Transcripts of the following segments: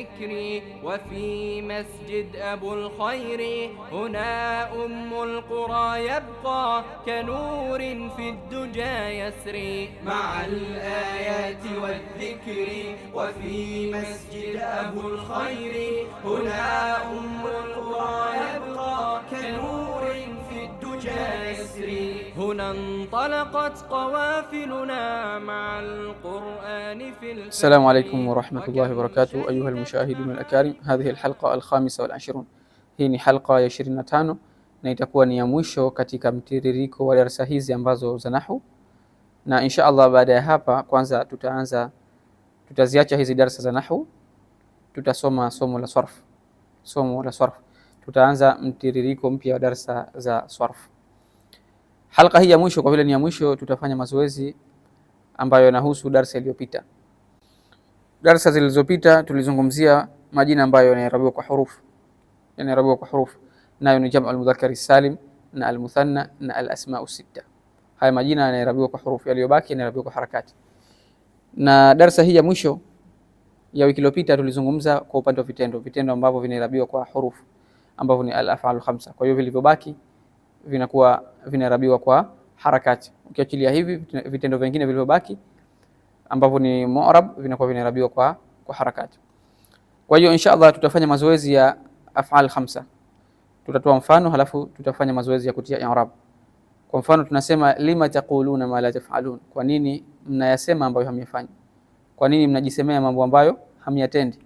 والذكر وفي مسجد أبو الخير هنا القرى يبقى كنور في الدجى يسري مع الآيات والذكر وفي مسجد أبو الخير هنا القرى يبقى كنور في الدجى يسري هنا انطلقت قوافلنا مع القرآن في الفجر. السلام عليكم ورحمة الله وبركاته أيها المشاهدون الأكارم. هذه الحلقة 25. Hii ni halqa ya 25 na itakuwa ni ya mwisho katika mtiririko wa darasa hizi ambazo za nahwu, na insha Allah baada ya hapa kwanza tutaziacha hizi darasa za nahwu, tutasoma somo la sarf. Tutaanza mtiririko mpya wa darasa za sarf. Halqa hii ya mwisho, kwa vile ni ya mwisho, tutafanya mazoezi ambayo yanahusu darasa iliyopita. Darasa zilizopita tulizungumzia majina ambayo yanarabiwa kwa huruf, nayo ni jamu al-mudhakkar salim na al-muthanna na al-asma'u sita. Haya majina yanarabiwa kwa huruf, yaliyobaki yanarabiwa kwa harakati. Na darasa hii ya mwisho ya wiki iliyopita tulizungumza kwa upande wa vitendo ambavyo vinarabiwa kwa huruf, ambavyo ni al-af'al khamsa. Kwa hiyo vilivyobaki vinakuwa vinarabiwa kwa harakati. Ukiachilia hivi vitendo vingine vilivyobaki ambavyo ni mu'rab vinakuwa vinarabiwa kwa harakati. Kwa hiyo insha Allah tutafanya mazoezi ya af'al khamsa. Tutatoa mfano halafu tutafanya mazoezi ya kutia i'rab. Kwa mfano tunasema lima taquluna ma la taf'alun, kwa nini mnayasema ambayo hamyafanyi? Kwa nini mnajisemea mambo ambayo hamyatendi?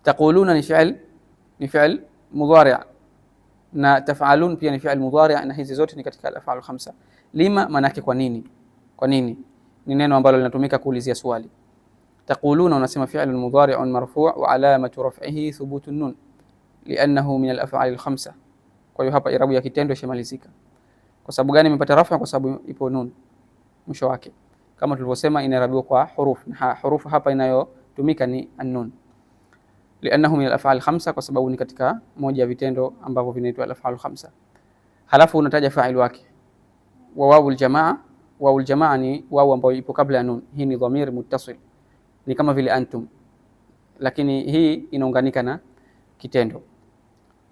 Taquluna ni fi'l mudhari' na taf'alun pia ni fi'l mudhari', na hizi zote ni katika al-af'al khamsa. Lima maana yake kwa nini ni neno ambalo linatumika kuulizia swali. Taquluna unasema fi'lun mudhari'un marfu' wa alamatu raf'ihi thubutun nun li'annahu min al-af'al al-khamsa. Kwa hiyo hapa irabu ya kitendo ishamalizika. Kwa sababu gani imepata rafa? Kwa sababu ipo nun mwisho wake, kama tulivyosema inarabiwa kwa huruf, na hurufu hapa inayotumika ni an-nun, li'annahu min al-af'al al-khamsa, kwa sababu ni katika moja ya vitendo ambavyo vinaitwa al-af'al al-khamsa. Halafu unataja fa'il wake wa wawul jamaa. Wawul jamaa ni wawu ambayo ipo kabla ya nun. Hii ni dhamir muttasil, ni kama vile antum, lakini hii inaunganika na kitendo.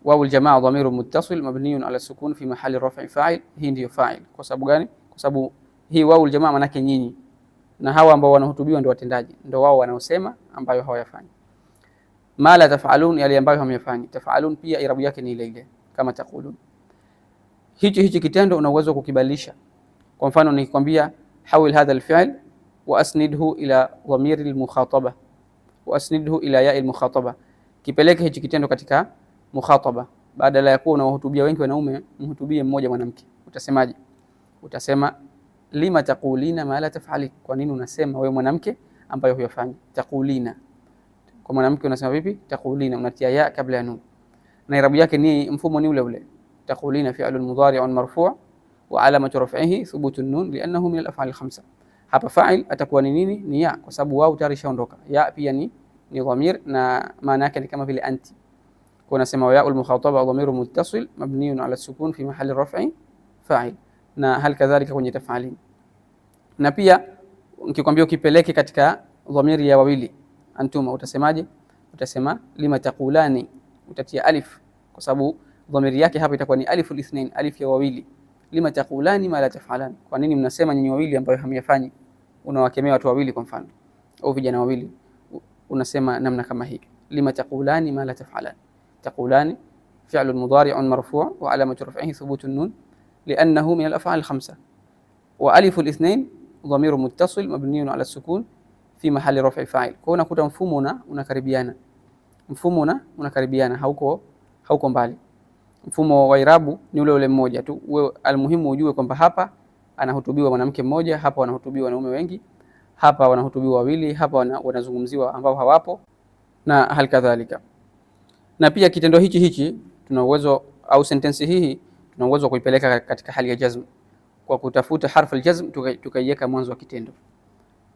Wawul jamaa dhamiru muttasil mabniyun ala sukun fi mahali raf'i fa'il. Hii ndiyo fa'il. Kwa sababu gani? Kwa sababu hii wawul jamaa maana yake nyinyi, na hawa ambao wanahutubiwa ndio watendaji, ndio wao wanaosema ambayo hawayafanyi. Ma la taf'alun, yale ambayo hamyafanyi. Taf'alun pia irabu yake ni ile ile kama taqulun. Hichi kitendo una uwezo kukibadilisha. Kwa mfano nikikwambia hawil hadha al-fi'l wa asnidhu ila dhamir al-mukhataba wa asnidhu ila ya al-mukhataba, kipeleke hichi kitendo katika mukhataba. Badala ya kuwa unawahutubia wengi wanaume, mhutubie mmoja mwanamke. Utasemaje? Utasema lima taqulina ma la taf'ali, kwa nini unasema wewe mwanamke ambayo huyafanyi? Taqulina, kwa mwanamke unasema vipi? Taqulina, unatia ya kabla ya nun, na irabu yake ni mfumo ni ule ule. Taqulina fi'lun mudhari'un marfu' wa alamatu raf'ihi thubutun nun li'annahu min al-af'al al-khamsa. Hapa fa'il atakuwa ni nini? Ni ya, kwa sababu wao tayari shaondoka. Ya pia ni dhamir na maana yake ni kama vile anti. Kwa unasema ya al-mukhataba dhamiru muttasil mabniyun ala sukun fi mahali raf'i fa'il, na hal kadhalika kwenye taf'alin. Na pia nikikwambia ukipeleke katika dhamiri ya wawili antuma, utasemaje? Utasema lima taqulani, utatia alif kwa sababu dhamiri yake hapa itakuwa ni aliful ithnain, alif ya wawili. Lima taqulani ma la taf'alan, kwa nini mnasema nyinyi wawili ambayo hamyafanyi? Unawakemea watu wawili kwa mfano, au vijana wawili, unasema namna kama hii, lima taqulani ma la taf'alan. Taqulani fi'lun mudhari'un marfu' wa alamatu raf'ihi thubutun nun li'annahu min al-af'al al-khamsa, wa aliful ithnain dhamiru muttasil mabniyun ala sukun fi mahali raf'i fa'il. Kwa unakuta mfumo unakaribiana, hauko mbali. Mfumo wa irabu ni ule mmoja tu. Wewe almuhimu ujue kwamba hapa anahutubiwa mwanamke mmoja, hapa wanahutubiwa wanaume wengi, hapa wanahutubiwa wawili, hapa wanazungumziwa ambao hawapo, na hali kadhalika. Na pia kitendo hichi tuna uwezo, au sentensi hii tuna uwezo wa kuipeleka katika hali ya jazm kwa kutafuta harfu al-jazm tukaiweka mwanzo wa kitendo.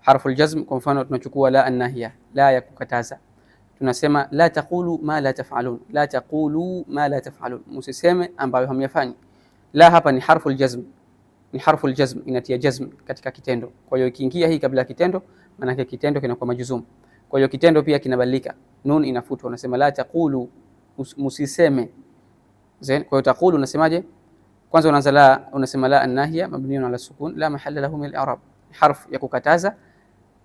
Harfu al-jazm kwa mfano tunachukua la an-nahiya, la ya kukataza. Tunasema la taqulu ma la taf'alun, la taqulu ma la taf'alun, msiseme ambayo hamyafanyi. La hapa ni harfu al-jazm, inatia jazm katika kitendo. Kwa hiyo ikiingia hii kabla ya kitendo, maana yake kitendo kinakuwa majzum. Kwa hiyo kitendo pia kinabadilika, nun inafutwa, unasema la taqulu, musiseme. Zain, kwa hiyo taqulu unasemaje? Kwanza unaanza la, unasema la an-nahiya mabniun ala sukun la mahalla lahu min al-i'rab, harf ya kukataza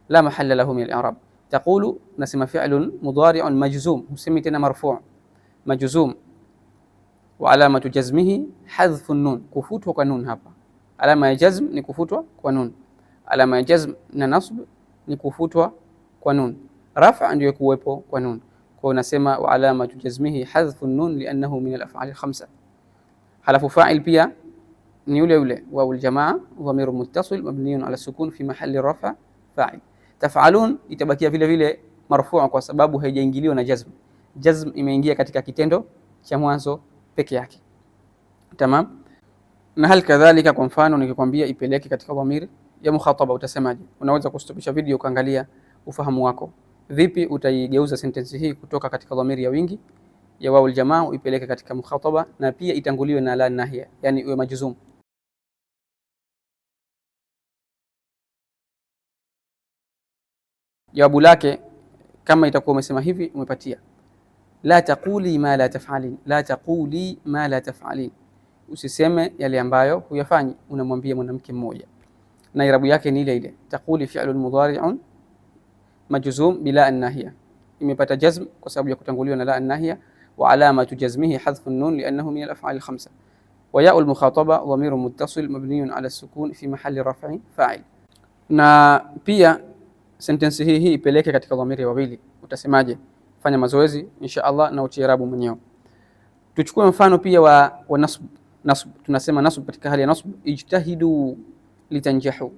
la mahalla lahu min al-i'rab. Taqulu unasema fi'lun mudari'un majzum, usemi tena marfu' majzum, wa alamatu jazmihi hadhfu an-nun, kufutwa kwa nun. Hapa alama ya jazm ni kufutwa kwa nun, alama ya jazm na nasb ni kufutwa kwa nun, rafa ndio kuwepo kwa nun. Kwa unasema wa alamatu jazmihi hadhfu an-nun li'annahu min al-af'al al-khamsa. Halafu fa'il pia ni yule yule wawu al-jamaa dhamiru muttasil mabniyun ala sukun fi mahalli rafa fa'il. Taf'alun itabakia vile vile marfu' kwa sababu haijaingiliwa na jazm. Jazm imeingia katika kitendo cha mwanzo peke yake. Tamam. Na hal kadhalika, kwa mfano nikikwambia ipeleke katika dhamiri ya mukhataba utasemaje? Unaweza kustopisha video ukaangalia ufahamu wako vipi utaigeuza sentence hii kutoka katika dhamiri ya wingi ya wawu aljamaa uipeleke katika mukhataba, na pia itanguliwe na la nahia, yani uwe majzum. Jawabu lake kama itakuwa umesema hivi, umepatia la taquli ma la taf'alin, la taquli ma la taf'alin, usiseme yale ambayo huyafanyi. Unamwambia mwanamke mmoja, na irabu yake ni ile ile, taquli fi'lun mudari'un majzum bila an-nahiya, imepata jazm kwa sababu ya kutanguliwa na la an-nahiya, wa alamatu jazmihi hadhfu an-nun li'annahu min al-af'al al-khamsa, wa ya'u al-mukhataba dhamiru muttasil mabniyun ala as-sukun fi mahalli raf'i fa'il. Na pia sentence hii ipeleke katika dhamiri wawili, utasemaje? Fanya mazoezi insha Allah na utie irabu mwenyewe. Tuchukue mfano pia wa nasb. Nasb tunasema nasb katika hali ya nasb, ijtahidu litanjahu,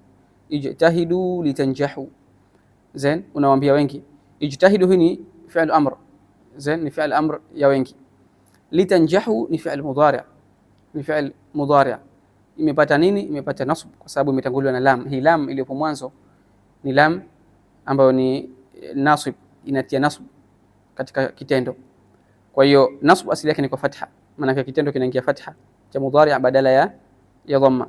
ijtahidu litanjahu. Zain, unawaambia wengi ijtahidu hii ni fi'l amr, zain ni fi'l amr ya wengi. Litanjahu ni fi'l mudari', ni fi'l mudari'. Imepata nini? Imepata nasb kwa sababu imetanguliwa na lam. Hii lam iliyopo mwanzo ni lam ambayo ni nasib, inatia nasb katika kitendo. Kwa hiyo nasb asili yake ni kwa fatha, maana kitendo kinaingia fatha cha mudari' badala ya dhamma,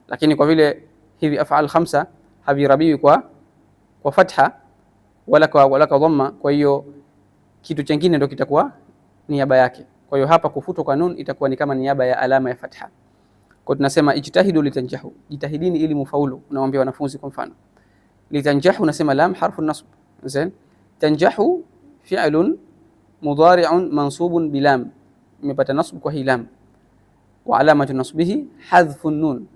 lakini kwa vile hivi af'al khamsa havirabiwi kwa fatha wala kwa dhamma, kwa hiyo kitu kingine ndio kitakuwa niaba yake. Kwa hiyo hapa kufutwa kwa nun itakuwa ni kama niaba ya alama ya fatha. Kwa tunasema ijtahidu litanjahu, jitahidini ili mufaulu. Unawaambia wanafunzi kwa mfano litanjahu, unasema lam harfu nasb. Zain, tanjahu fi'lun mudari'un mansubun bilam, imepata nasb kwa hii lam, wa alamatu nasbihi hadhfu an-nun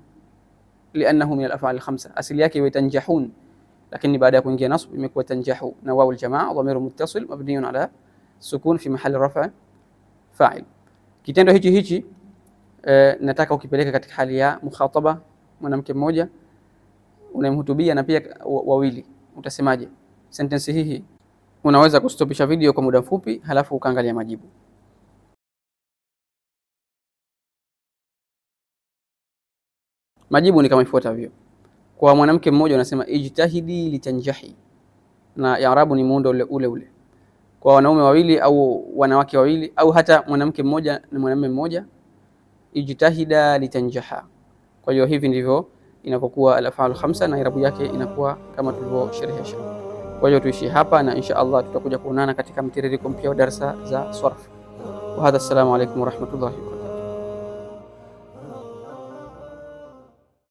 li'annahu min al-af'al al-khamsa. Asili yake iwe tanjahun, lakini baada ya kuingia nasb imekuwa tanjahu, na wawu al-jamaa dhamiru muttasil mabniyun ala sukun fi mahalli raf'a fa'il. Kitendo hichi nataka ukipeleka katika hali ya mukhataba, mwanamke mmoja unamhutubia na pia wawili, utasemaje? Sentence hii unaweza kustopisha video kwa muda mfupi halafu ukaangalia majibu. Majibu ni kama ifuatavyo. Kwa mwanamke mmoja unasema ijtahidi litanjahi, na i'rabu ni muundo ule. Kwa wanaume wawili au wanawake wawili au hata mwanamke mmoja na mwanamume mmoja, ijtahida litanjaha. Kwa hiyo hivi ndivyo inapokuwa al-af'al khamsa na i'rabu yake inakuwa kama tulivyosherehesha. Kwa hiyo tuishi hapa na insha Allah tutakuja kuonana katika mtiririko mpya wa darasa za sarf. Wa hadha, assalamu alaykum wa rahmatullahi wa barakatuh.